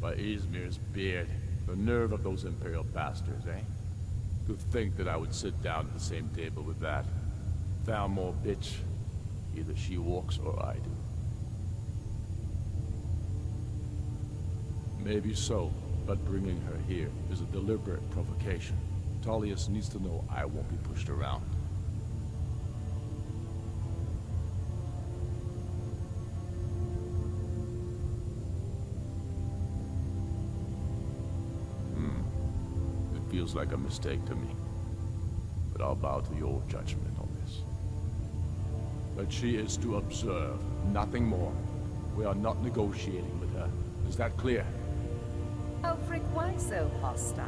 By Izmir's beard. The nerve of those Imperial bastards, eh? To think that I would sit down at the same table with that. Thalmor bitch. Either she walks or I do. Maybe so, but bringing her here is a deliberate provocation. Tullius needs to know I won't be pushed around. It feels like a mistake to me. But I'll bow to your judgment on this. But she is to observe, nothing more. We are not negotiating with her. Is that clear? Ulfric, why so hostile?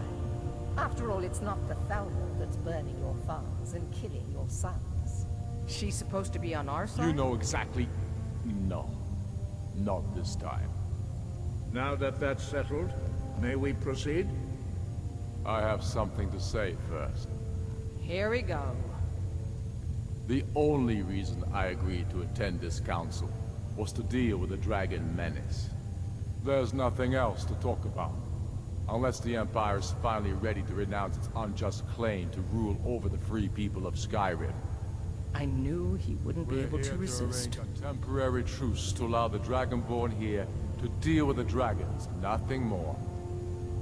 After all, it's not the Thalmor that's burning your farms and killing your sons. She's supposed to be on our side? You know exactly... No. Not this time. Now that that's settled, may we proceed? I have something to say first. Here we go. The only reason I agreed to attend this council was to deal with the Dragon Menace. There's nothing else to talk about. Unless the Empire is finally ready to renounce its unjust claim to rule over the free people of Skyrim. I knew he wouldn't be able to resist. Arrange a temporary truce to allow the Dragonborn here to deal with the dragons, nothing more.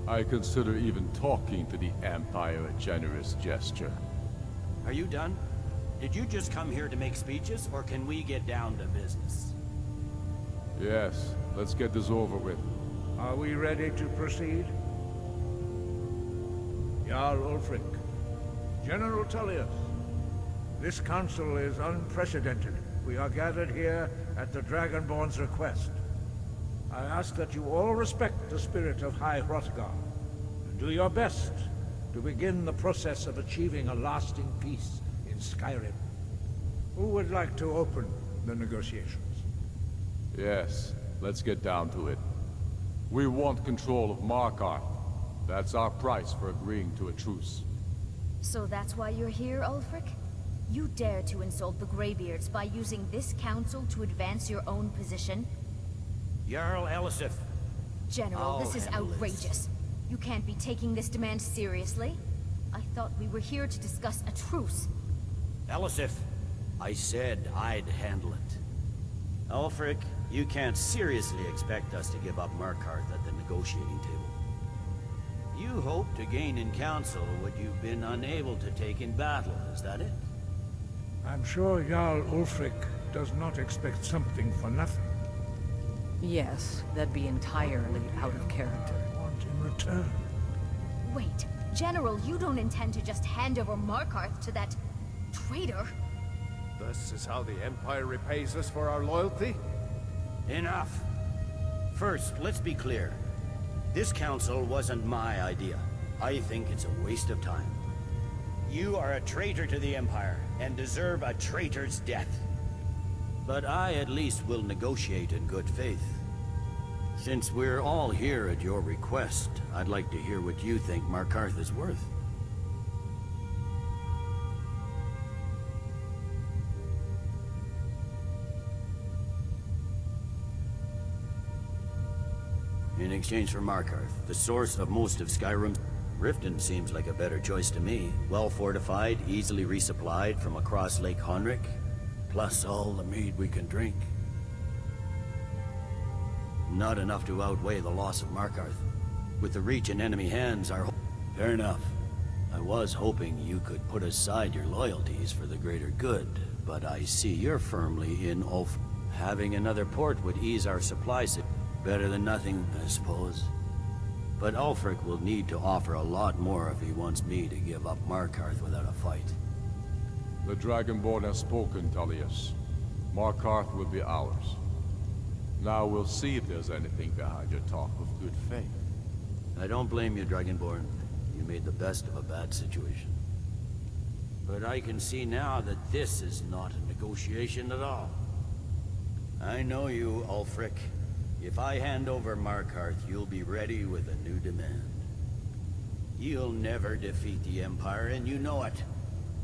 I consider even talking to the Empire a generous gesture. Are you done? Did you just come here to make speeches, or can we get down to business? Yes, let's get this over with. Are we ready to proceed? Jarl Ulfric, General Tullius, this council is unprecedented. We are gathered here at the Dragonborn's request. I ask that you all respect the spirit of High Hrothgar, and do your best to begin the process of achieving a lasting peace in Skyrim. Who would like to open the negotiations? Yes, let's get down to it. We want control of Markarth. That's our price for agreeing to a truce. So that's why you're here, Ulfric? You dare to insult the Greybeards by using this council to advance your own position? Jarl Elisif. General, this is outrageous. You can't be taking this demand seriously. I thought we were here to discuss a truce. Elisif, I said I'd handle it. Ulfric, you can't seriously expect us to give up Markarth at the negotiating table. You hope to gain in council what you've been unable to take in battle, is that it? I'm sure Jarl Ulfric does not expect something for nothing. Yes, that'd be entirely out of character. I want in return. Wait, General, you don't intend to just hand over Markarth to that... traitor? This is how the Empire repays us for our loyalty? Enough. First, let's be clear. This council wasn't my idea. I think it's a waste of time. You are a traitor to the Empire, and deserve a traitor's death. But I at least will negotiate in good faith. Since we're all here at your request, I'd like to hear what you think Markarth is worth. In exchange for Markarth, the source of most of Skyrim, Riften seems like a better choice to me. Well fortified, easily resupplied from across Lake Honric, plus all the mead we can drink. Not enough to outweigh the loss of Markarth. With the Reach in enemy hands, Fair enough. I was hoping you could put aside your loyalties for the greater good, but I see you're firmly in Ulf. Having another port would ease our supply situation. Better than nothing, I suppose. But Ulfric will need to offer a lot more if he wants me to give up Markarth without a fight. The Dragonborn has spoken, Tullius. Markarth will be ours. Now we'll see if there's anything behind your talk of good faith. I don't blame you, Dragonborn. You made the best of a bad situation. But I can see now that this is not a negotiation at all. I know you, Ulfric. If I hand over Markarth, you'll be ready with a new demand. You'll never defeat the Empire, and you know it.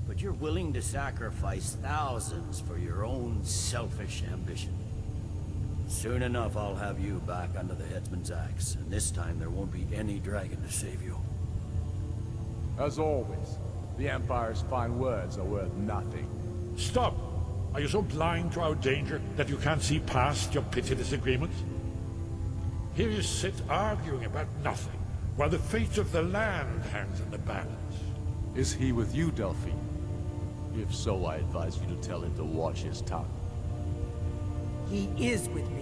But you're willing to sacrifice thousands for your own selfish ambition. Soon enough, I'll have you back under the headsman's axe, and this time there won't be any dragon to save you. As always, the Empire's fine words are worth nothing. Stop! Are you so blind to our danger that you can't see past your petty disagreements? Here you sit arguing about nothing, while the fate of the land hangs in the balance. Is he with you, Delphine? If so, I advise you to tell him to watch his tongue. He is with me.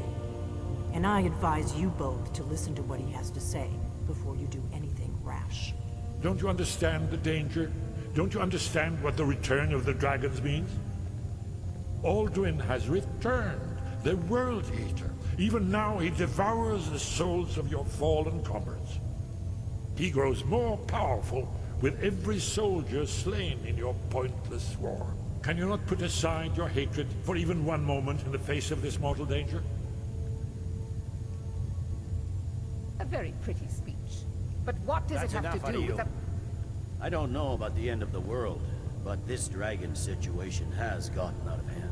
And I advise you both to listen to what he has to say before you do anything rash. Don't you understand the danger? Don't you understand what the return of the dragons means? Alduin has returned, the World Eater. Even now he devours the souls of your fallen comrades. He grows more powerful with every soldier slain in your pointless war. Can you not put aside your hatred for even one moment in the face of this mortal danger? A very pretty speech. But what does it have to do with the... I don't know about the end of the world, but this dragon situation has gotten out of hand.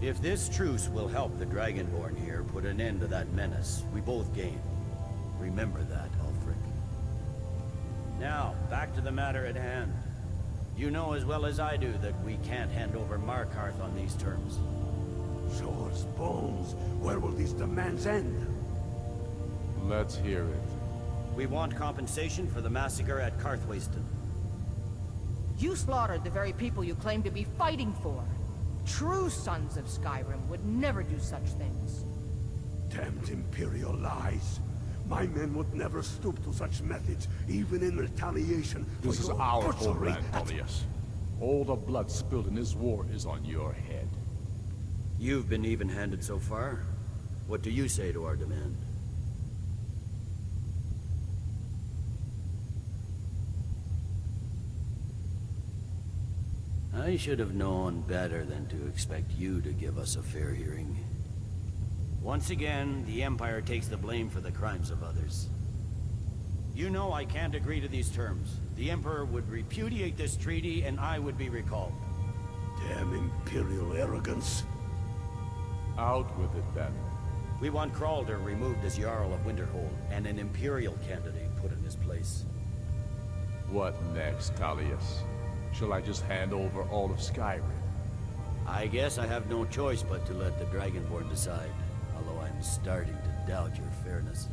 If this truce will help the Dragonborn here put an end to that menace, we both gain. Remember that, Ulfric. Now, back to the matter at hand. You know as well as I do that we can't hand over Markarth on these terms. Swords, bones, where will these demands end? Let's hear it. We want compensation for the massacre at Karthwasten. You slaughtered the very people you claim to be fighting for. True sons of Skyrim would never do such things. Damned Imperial lies. My men would never stoop to such methods, even in retaliation for This is your our butchery homeland, at- Tullius. All the blood spilled in this war is on your head. You've been even-handed so far. What do you say to our demand? I should have known better than to expect you to give us a fair hearing. Once again, the Empire takes the blame for the crimes of others. You know I can't agree to these terms. The Emperor would repudiate this treaty and I would be recalled. Damn Imperial arrogance. Out with it, then. We want Kralder removed as Jarl of Winterhold, and an Imperial candidate put in his place. What next, Tullius? Shall I just hand over all of Skyrim? I guess I have no choice but to let the Dragonborn decide, although I'm starting to doubt your fairness.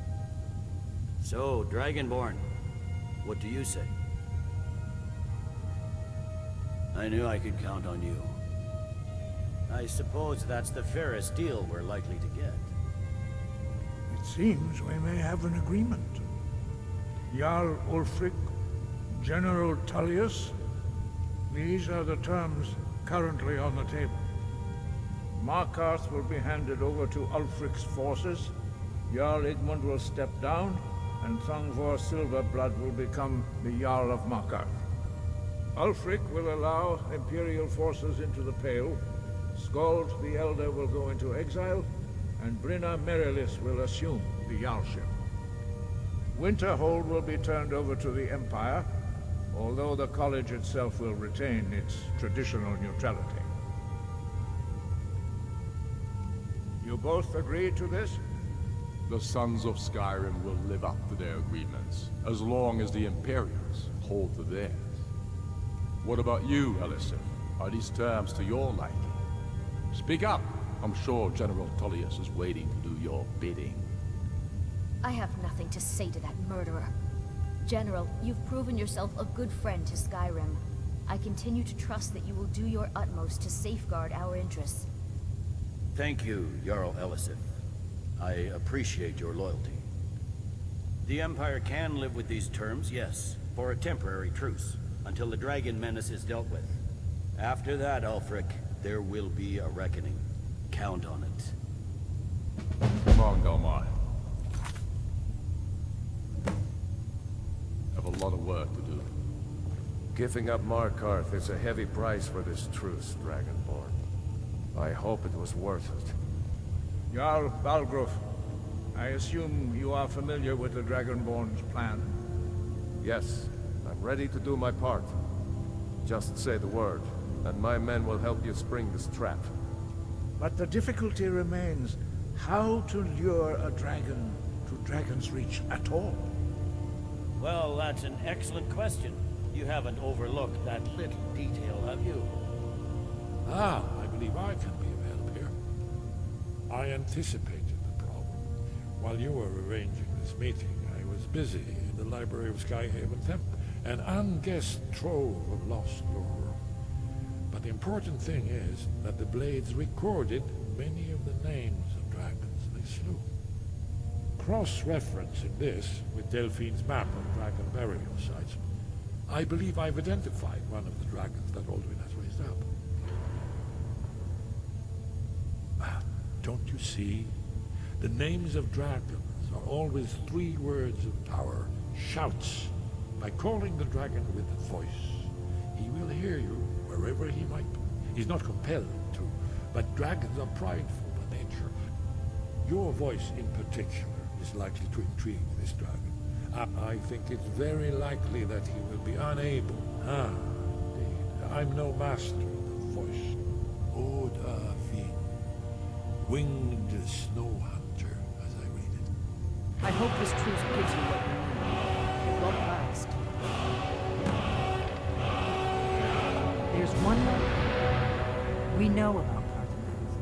So, Dragonborn, what do you say? I knew I could count on you. I suppose that's the fairest deal we're likely to get. It seems we may have an agreement. Jarl Ulfric, General Tullius, these are the terms currently on the table. Markarth will be handed over to Ulfric's forces, Jarl Igmund will step down, and Thongvor Silverblood will become the Jarl of Markarth. Ulfric will allow Imperial forces into the Pale, Skald the Elder will go into exile, and Brynna Merilis will assume the Jarlship. Winterhold will be turned over to the Empire, although the College itself will retain its traditional neutrality. You both agree to this? The Sons of Skyrim will live up to their agreements, as long as the Imperials hold to theirs. What about you, Elisif? Are these terms to your liking? Speak up! I'm sure General Tullius is waiting to do your bidding. I have nothing to say to that murderer. General, you've proven yourself a good friend to Skyrim. I continue to trust that you will do your utmost to safeguard our interests. Thank you, Jarl Elisif. I appreciate your loyalty. The Empire can live with these terms, yes, for a temporary truce, until the dragon menace is dealt with. After that, Ulfric, there will be a reckoning. Count on it. Come on, Delmar. Have a lot of work to do. Giving up Markarth is a heavy price for this truce, Dragonborn. I hope it was worth it. Jarl Balgruuf, I assume you are familiar with the Dragonborn's plan? Yes, I'm ready to do my part. Just say the word, and my men will help you spring this trap. But the difficulty remains. how to lure a dragon to Dragon's Reach at all? Well, that's an excellent question. You haven't overlooked that little detail, have you? Ah, I believe I can be of help here. I anticipated the problem. While you were arranging this meeting, I was busy in the library of Skyhaven Temple, an unguessed trove of lost lore. But the important thing is that the Blades recorded many of the names of dragons they slew. Cross-referencing this with Delphine's map of dragon burial sites, I believe I've identified one of the dragons that Alduin has raised up. Don't you see? The names of dragons are always 3 words of power, shouts. By calling the dragon with a voice, he will hear you wherever he might be. He's not compelled to, but dragons are prideful by nature. Your voice in particular is likely to intrigue this dragon. I think it's very likely that he will be unable. Indeed. I'm no master of the voice. Odafin, winged snow hunter, as I read it. I hope this truce gives you what you need. It won't last. There's one more. We know about Paarthurnax.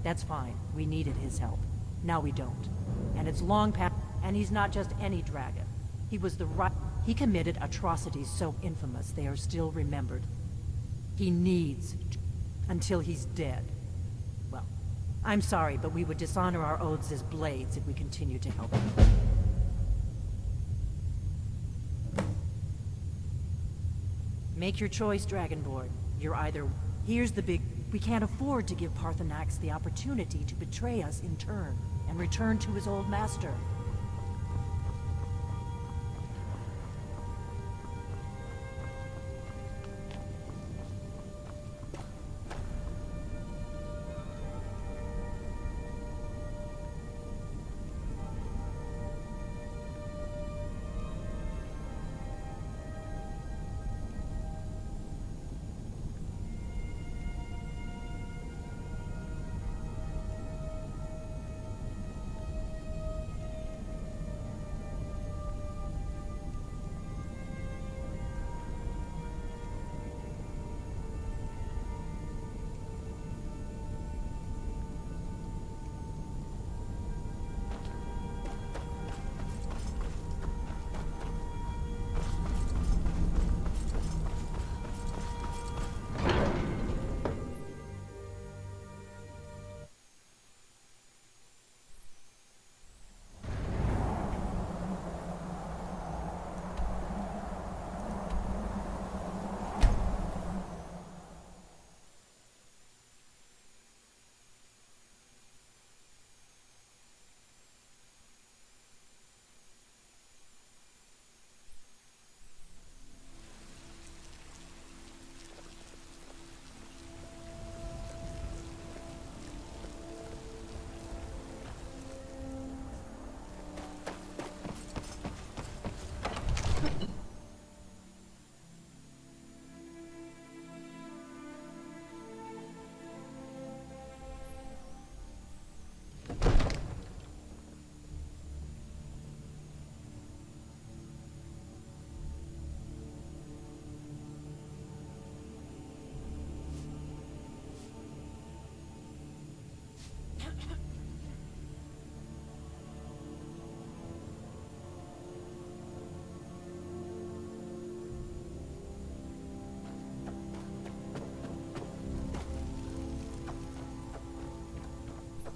That's fine. We needed his help. Now we don't. And it's long past. And he's not just any dragon. He was the right. He committed atrocities so infamous they are still remembered. He needs until he's dead. Well, I'm sorry, but we would dishonor our oaths as Blades if we continue to help him. Make your choice, Dragonborn. You're either... Here's the big... We can't afford to give Paarthurnax the opportunity to betray us in turn, and return to his old master.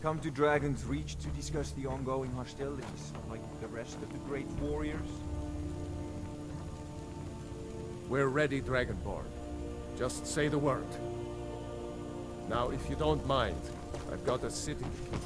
Come to Dragon's Reach to discuss the ongoing hostilities, like the rest of the great warriors? We're ready, Dragonborn. Just say the word. Now, if you don't mind, I've got a city to keep.